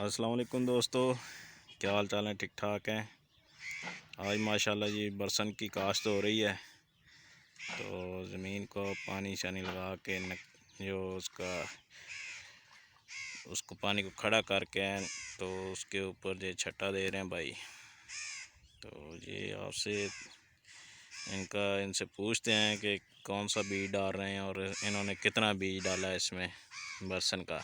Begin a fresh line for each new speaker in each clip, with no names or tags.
अस्सलाम वालेकुम दोस्तों, क्या हाल चाल है? ठीक ठाक हैं। आज माशाल्लाह जी बरसन की काश्त हो रही है, तो ज़मीन को पानी शानी लगा के जो उसको पानी को खड़ा करके तो उसके ऊपर जो छट्टा दे रहे हैं भाई। तो ये आपसे इनसे पूछते हैं कि कौन सा बीज डाल रहे हैं और इन्होंने कितना बीज डाला है इसमें बरसन का।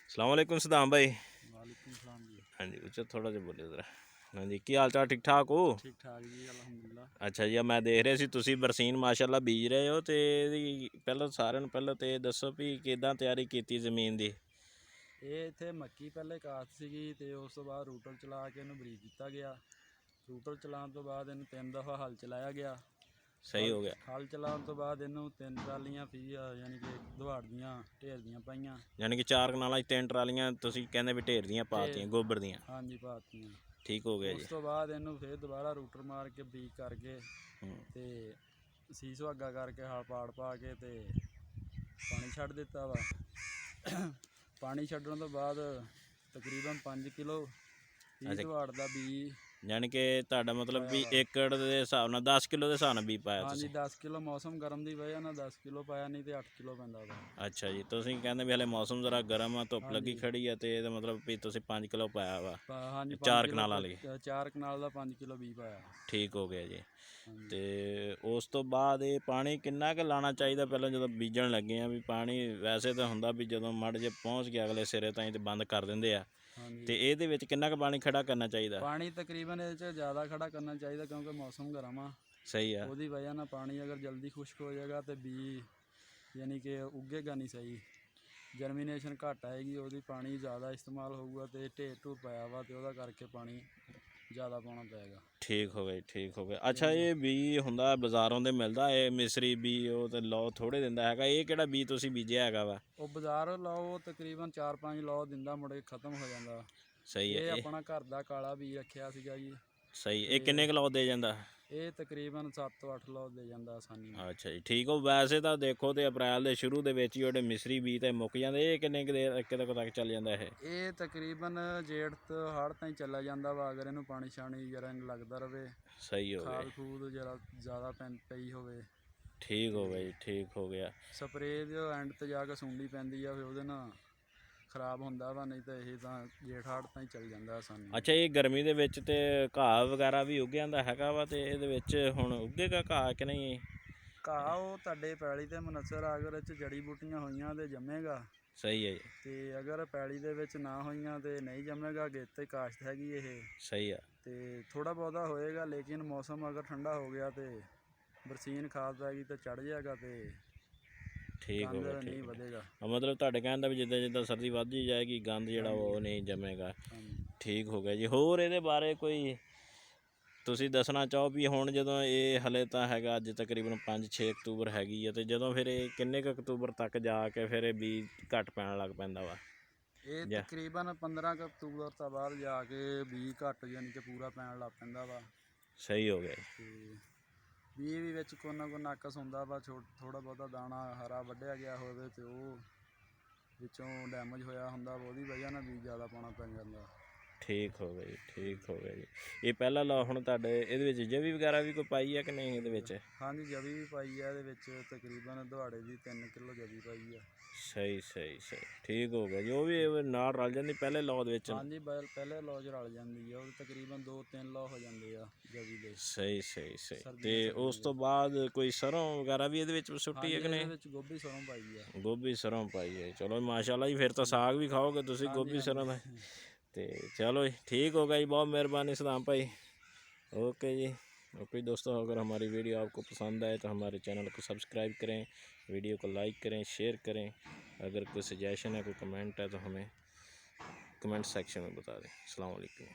अस्सलाम वालेकुम सदाम भाई।
वालेकुम सलाम जी।
हाँ जी, उच्चा थोड़ा ਜਿਹਾ ਬੋਲਿਓ ਜ਼ਰਾ। हाँ जी, की हाल चाल? ठीक ठाक हो?
ठीक ठाक जी, अलहमदुल्ला।
ਅੱਛਾ ਜੀ, ਮੈਂ ਦੇਖ ਰਿਹਾ ਸੀ ਤੁਸੀਂ ਬਰਸੀਨ ਮਾਸ਼ਾਅੱਲਾ ਬੀਜ ਰਹੇ ਹੋ, ਤੇ ਇਹਦੀ ਪਹਿਲਾਂ ਸਾਰਿਆਂ ਨੂੰ ਪਹਿਲਾਂ ਤੇ ਇਹ ਦੱਸੋ ਵੀ ਕਿੱਦਾਂ ਤਿਆਰੀ ਕੀਤੀ ਜ਼ਮੀਨ ਦੀ।
ਇਹ ਇੱਥੇ ਮੱਕੀ ਪਹਿਲੇ ਕਾਸ਼ਤ ਸੀਗੀ ਤੇ ਉਸ ਤੋਂ ਬਾਅਦ ਰੂਟਰ ਚਲਾ ਕੇ ਇਹਨੂੰ ਬਰੀਕ ਕੀਤਾ ਗਿਆ। ਰੂਟਰ ਚਲਾਉਣ ਤੋਂ ਬਾਅਦ ਇਹਨੂੰ 3 ਦਫਾ ਹਲ ਚਲਾਇਆ ਗਿਆ।
ਸਹੀ ਹੋ ਗਿਆ।
ਹਲ ਚਲਾਉਣ ਤੋਂ ਬਾਅਦ ਇਹਨੂੰ 3 ਟਰਾਲੀਆਂ ਯਾਨੀ ਕਿ ਦੁਹਾੜ ਦੀਆਂ ਢੇਰ ਦੀਆਂ ਪਾਈਆਂ।
ਯਾਨੀ ਕਿ 4 ਕਨਾਲਾਂ 'ਚ 3 ਟਰਾਲੀਆਂ ਤੁਸੀਂ ਕਹਿੰਦੇ ਵੀ ਢੇਰ ਦੀਆਂ ਪਾਤੀਆਂ ਗੋਬਰ ਦੀਆਂ।
ਹਾਂਜੀ, ਪਾਤੀਆਂ।
ਠੀਕ ਹੋ ਗਿਆ ਜੀ।
ਉਸ ਤੋਂ ਬਾਅਦ ਇਹਨੂੰ ਫਿਰ ਦੁਬਾਰਾ ਰੂਟਰ ਮਾਰ ਕੇ ਬਰੀਕ ਕਰਕੇ ਤੇ ਸੀ ਸੁਹਾਗਾ ਕਰਕੇ ਹਲ ਪਾੜ ਪਾ ਕੇ ਤੇ ਪਾਣੀ ਛੱਡ ਦਿੱਤਾ ਵਾ। ਪਾਣੀ ਛੱਡਣ ਤੋਂ ਬਾਅਦ ਤਕਰੀਬਨ 5 ਕਿਲੋ 30 ਦੁਹਾੜ ਦਾ ਬੀਜ।
ਯਾਨੀ ਕਿ ਤੁਹਾਡਾ ਮਤਲਬ ਵੀ ਏਕੜ ਦੇ ਹਿਸਾਬ ਨਾਲ 10 ਕਿਲੋ ਦੇ ਹਿਸਾਬ ਨਾਲ ਬੀਜ ਪਾਇਆ ਤੁਸੀਂ?
ਹਾਂਜੀ, 10 ਕਿਲੋ। ਮੌਸਮ ਗਰਮ ਦੀ ਵਜ੍ਹਾ ਨਾਲ 10 ਕਿਲੋ ਪਾਇਆ, ਨਹੀਂ ਤੇ 8 ਕਿਲੋ ਪੈਂਦਾ ਵਾ।
ਅੱਛਾ ਜੀ, ਤੁਸੀਂ ਕਹਿੰਦੇ ਵੀ ਹਲੇ ਮੌਸਮ ਜ਼ਰਾ ਗਰਮ ਆ, ਧੁੱਪ ਲੱਗੀ ਖੜੀ ਆ, ਤੇ ਇਹਦਾ ਮਤਲਬ ਵੀ ਤੁਸੀਂ 5 ਕਿਲੋ ਪਾਇਆ ਵਾ।
ਹਾਂਜੀ,
4 ਕਨਾਲਾਂ ਲਈ
4 ਕਨਾਲ ਦਾ 5 ਕਿਲੋ ਬੀਜ ਪਾਇਆ।
ਠੀਕ ਹੋ ਗਿਆ ਜੀ। ਤੇ ਉਸ ਤੋਂ ਬਾਅਦ ਇਹ ਪਾਣੀ ਕਿੰਨਾ ਕੁ ਲਾਉਣਾ ਚਾਹੀਦਾ ਪਹਿਲਾਂ ਜਦੋਂ ਬੀਜਣ ਲੱਗੇ ਆ? ਵੀ ਪਾਣੀ ਵੈਸੇ ਤਾਂ ਹੁੰਦਾ ਵੀ ਜਦੋਂ ਮੜ ਜੇ ਪਹੁੰਚ ਗਿਆ ਅਗਲੇ ਸਿਰੇ ਤਾਈਂ ਤੇ ਬੰਦ ਕਰ ਦਿੰਦੇ ਆ, ਤੇ ਇਹਦੇ ਵਿੱਚ ਕਿੰਨਾ ਕੁ ਪਾਣੀ ਖੜਾ ਕਰਨਾ ਚਾਹੀਦਾ?
ਪਾਣੀ ਤਕਰੀਬਨ ਇਹਦੇ 'ਚ ਜ਼ਿਆਦਾ ਖੜਾ ਕਰਨਾ ਚਾਹੀਦਾ, ਕਿਉਂਕਿ ਮੌਸਮ ਗਰਮ ਆ।
ਸਹੀ ਆ।
ਉਹਦੀ ਵਜ੍ਹਾ ਨਾਲ ਪਾਣੀ ਅਗਰ ਜਲਦੀ ਖੁਸ਼ਕ ਹੋ ਜਾਏਗਾ ਤੇ ਬੀਜ ਯਾਨੀ ਕਿ ਉੱਗੇਗਾ ਨਹੀਂ ਸਹੀ, ਜਰਮੀਨੇਸ਼ਨ ਘੱਟ ਆਏਗੀ। ਉਹਦੀ ਪਾਣੀ ਜ਼ਿਆਦਾ ਇਸਤੇਮਾਲ ਹੋਊਗਾ ਤੇ ਢੇਰ ਢੂਰ ਪਾਇਆ ਵਾ, ਤੇ ਉਹਦਾ ਕਰਕੇ ਪਾਣੀ ਜ਼ਿਆਦਾ ਪਾਉਣਾ ਪਏਗਾ।
ਠੀਕ ਹੋ ਗਿਆ, ਠੀਕ ਹੋ ਗਿਆ। ਅੱਛਾ, ਇਹ ਬੀਜ ਹੁੰਦਾ ਬਾਜ਼ਾਰੋਂ ਦੇ ਮਿਲਦਾ ਇਹ ਮਿਸਰੀ ਬੀਜ, ਉਹ ਤੇ ਲੌ ਥੋੜ੍ਹੇ ਦਿੰਦਾ ਹੈਗਾ। ਇਹ ਕਿਹੜਾ ਬੀਜ ਤੁਸੀਂ ਬੀਜਿਆ ਹੈਗਾ ਵਾ?
ਉਹ ਬਾਜ਼ਾਰ ਲਾਓ ਤਕਰੀਬਨ 4-5 ਲੌ ਦਿੰਦਾ, ਮੁੜ ਕੇ ਖਤਮ ਹੋ ਜਾਂਦਾ।
ਸਹੀ ਹੈ।
ਇਹ ਆਪਣਾ ਘਰ ਦਾ ਕਾਲਾ ਬੀਜ ਰੱਖਿਆ ਸੀਗਾ ਜੀ।
ਸਹੀ। ਇਹ ਕਿੰਨੇ ਕੁ ਲੌ ਦੇ ਜਾਂਦਾ?
ਇਹ ਤਕਰੀਬਨ 7 ਤੋਂ 8 ਲੌ ਦੇ ਜਾਂਦਾ ਆਸਾਨੀ ਨਾਲ।
ਅੱਛਾ ਜੀ, ਠੀਕ ਹੋ। ਵੈਸੇ ਤਾਂ ਦੇਖੋ ਤੇ ਅਪ੍ਰੈਲ ਦੇ ਸ਼ੁਰੂ ਦੇ ਵਿੱਚ ਹੀ ਉਹਦੇ ਮਿਸਰੀ ਬੀਜ ਤੇ ਮੁੱਕ ਜਾਂਦੇ। ਇਹ ਕਿੰਨੇ ਕੁ ਦੇਰ ਕਿਤੇ ਤੱਕ ਚੱਲ ਜਾਂਦਾ
ਇਹ ਤਕਰੀਬਨ ਜੇਠ ਤੋਂ ਹਾੜ੍ਹ ਤਾਈਂ ਚੱਲਿਆ ਜਾਂਦਾ ਵਾ, ਅਗਰ ਇਹਨੂੰ ਪਾਣੀ ਛਾਣੀ ਜਰਾ ਲੱਗਦਾ ਰਵੇ।
ਸਹੀ ਹੋ ਗਿਆ।
ਖਾਦ ਖੂਦ ਜਰਾ ਜ਼ਿਆਦਾ ਪਈ ਹੋਵੇ।
ਠੀਕ ਹੋ ਗਿਆ ਜੀ, ਠੀਕ ਹੋ ਗਿਆ।
ਸਪਰੇਅ ਦੇ ਐਂਡ ਤੇ ਜਾ ਕੇ ਸੁੰਡੀ ਪੈਂਦੀ ਆ, ਫਿਰ ਉਹਦੇ ਨਾਲ ਖਰਾਬ ਹੁੰਦਾ ਵਾ, ਨਹੀਂ ਤਾਂ ਇਹ ਤਾਂ ਜੇਠ ਹਾੜ੍ਹ ਤਾਈਂ ਚੱਲ ਜਾਂਦਾ ਆਸਾਨੀ।
ਅੱਛਾ, ਇਹ ਗਰਮੀ ਦੇ ਵਿੱਚ ਤੇ ਘਾਹ ਵਗੈਰਾ ਵੀ ਉੱਗ ਜਾਂਦਾ ਹੈਗਾ ਵਾ, ਤੇ ਇਹਦੇ ਵਿੱਚ ਹੁਣ ਉੱਗੇਗਾ ਘਾਹ ਕਿ ਨਹੀਂ?
ਘਾਹ ਉਹ ਤੁਹਾਡੇ ਪੈਲੀ ਤੇ ਮਨਸਰ ਆ, ਅਗਰ ਇਹ 'ਚ ਜੜੀ ਬੂਟੀਆਂ ਹੋਈਆਂ ਤੇ ਜੰਮੇਗਾ।
ਸਹੀ ਹੈ ਜੀ।
ਤੇ ਅਗਰ ਪੈਲੀ ਦੇ ਵਿੱਚ ਨਾ ਹੋਈਆਂ ਤੇ ਨਹੀਂ ਜੰਮੇਗਾ। ਅੱਗੇ ਤੇ ਕਾਸ਼ਤ ਹੈਗੀ ਇਹ।
ਸਹੀ ਆ।
ਤੇ ਥੋੜਾ ਬਹੁਤਾ ਹੋਏਗਾ, ਲੇਕਿਨ ਮੌਸਮ ਅਗਰ ਠੰਡਾ ਹੋ ਗਿਆ ਤੇ ਬਰਸੀਨ ਖਾਦ ਪੈ ਗਈ ਤੇ ਚੜ ਜਾਏਗਾ ਤੇ
ਠੀਕ ਹੋ ਗਿਆ।
ਨਹੀਂ ਵਧੇਗਾ।
ਮਤਲਬ ਤੁਹਾਡੇ ਕਹਿਣ ਦਾ ਵੀ ਜਿੱਦਾਂ ਜਿੱਦਾਂ ਸਰਦੀ ਵੱਧਦੀ ਜਾਏਗੀ ਗੰਦ ਜਿਹੜਾ ਉਹ ਨਹੀਂ ਜੰਮੇਗਾ। ਠੀਕ ਹੋ ਗਿਆ ਜੀ। ਹੋਰ ਇਹਦੇ ਬਾਰੇ ਕੋਈ ਤੁਸੀਂ ਦੱਸਣਾ ਚਾਹੋ ਵੀ ਹੁਣ ਜਦੋਂ ਇਹ ਹਲੇ ਤਾਂ ਹੈਗਾ ਅੱਜ ਤਕਰੀਬਨ 5-6 ਅਕਤੂਬਰ ਹੈਗੀ ਆ, ਤੇ ਜਦੋਂ ਫਿਰ ਇਹ ਕਿੰਨੇ ਕੁ ਅਕਤੂਬਰ ਤੱਕ ਜਾ ਕੇ ਫਿਰ ਇਹ ਬੀਜ ਘੱਟ ਪੈਣ ਲੱਗ ਪੈਂਦਾ ਵਾ?
ਇਹ ਤਕਰੀਬਨ 15 ਕੁ ਅਕਤੂਬਰ ਤੋਂ ਬਾਅਦ ਜਾ ਕੇ ਬੀਜ ਘੱਟ ਯਾਨੀ ਕਿ ਪੂਰਾ ਪੈਣ ਲੱਗ ਪੈਂਦਾ ਵਾ।
ਸਹੀ ਹੋ ਗਿਆ।
ਤੇ ਬੀਜ ਵੀ ਵਿੱਚ ਕੋਈ ਨਾ ਕੋਈ ਨਕਸ ਹੁੰਦਾ ਵਾ, ਥੋੜਾ ਬਹੁਤਾ ਦਾਣਾ ਹਰਾ ਵੱਢਿਆ ਗਿਆ ਹੋਵੇ ਤੇ ਉਹ ਵਿੱਚੋਂ ਡੈਮੇਜ ਹੋਇਆ ਹੁੰਦਾ ਵਾ, ਉਹਦੀ ਵਜ੍ਹਾ ਨਾਲ ਬੀਜ ਜ਼ਿਆਦਾ ਪਾਉਣਾ ਪੈ ਜਾਂਦਾ।
ਠੀਕ ਹੋ ਗਿਆ ਜੀ, ਠੀਕ ਹੋ ਗਿਆ ਜੀ। ਇਹ ਪਹਿਲਾਂ ਲਾ ਹੁਣ ਤੁਹਾਡੇ ਇਹਦੇ ਵਿੱਚ ਜਵੀ ਵਗੈਰਾ ਵੀ ਕੋਈ ਪਾਈ ਹੈ ਕਿ ਨਹੀਂ ਇਹਦੇ ਵਿੱਚ?
ਹਾਂਜੀ ਜਵੀ ਵੀ ਪਾਈ ਆ ਇਹਦੇ ਵਿੱਚ, ਤਕਰੀਬਨ ਦਿਹਾੜੇ ਦੀ 3 ਕਿਲੋ ਜਵੀ ਪਾਈ ਆ।
ਸਹੀ ਸਹੀ ਸਹੀ, ਠੀਕ ਹੋ ਗਿਆ ਜੀ। ਉਹ ਵੀ ਇਹ ਨਾਲ ਰਲ ਜਾਂਦੀ ਪਹਿਲੇ ਲੌ ਦੇ ਵਿੱਚ?
ਹਾਂਜੀ ਪਹਿਲੇ ਲੌ 'ਚ ਰਲ ਜਾਂਦੀ ਆ, ਉਹ ਤਕਰੀਬਨ 2-3 ਲੌ ਹੋ ਜਾਂਦੇ ਆ ਜਵੀ ਦੇ।
ਸਹੀ ਸਹੀ ਸਹੀ। ਤੇ ਉਸ ਤੋਂ ਬਾਅਦ ਕੋਈ ਸਰੋਂ ਵਗੈਰਾ ਵੀ ਇਹਦੇ ਵਿੱਚ ਸੁੱਟੀ ਹੈ ਕਿ ਨਹੀਂ?
ਇਹਦੇ ਵਿੱਚ ਗੋਭੀ ਸਰੋਂ ਪਾਈ ਆ।
ਗੋਭੀ ਸਰੋਂ ਪਾਈ ਹੈ, ਚਲੋ ਮਾਸ਼ਾਅੱਲਾ ਜੀ। ਫਿਰ ਤਾਂ ਸਾਗ ਵੀ ਖਾਓਗੇ ਤੁਸੀਂ ਗੋਭੀ ਸਰੋਂ ਦਾ। ਤੇ ਚलो ठीक होगा जी, बहुत मेहरबानी सलाम भाई। ओके जी, ओके दोस्तों, अगर हमारी वीडियो आपको पसंद आए तो हमारे चैनल को सब्सक्राइब करें, वीडियो को लाइक करें, शेयर करें। अगर कोई सजेशन है, कोई कमेंट है तो हमें कमेंट सेक्शन में बता दें। अस्सलाम वालेकुम।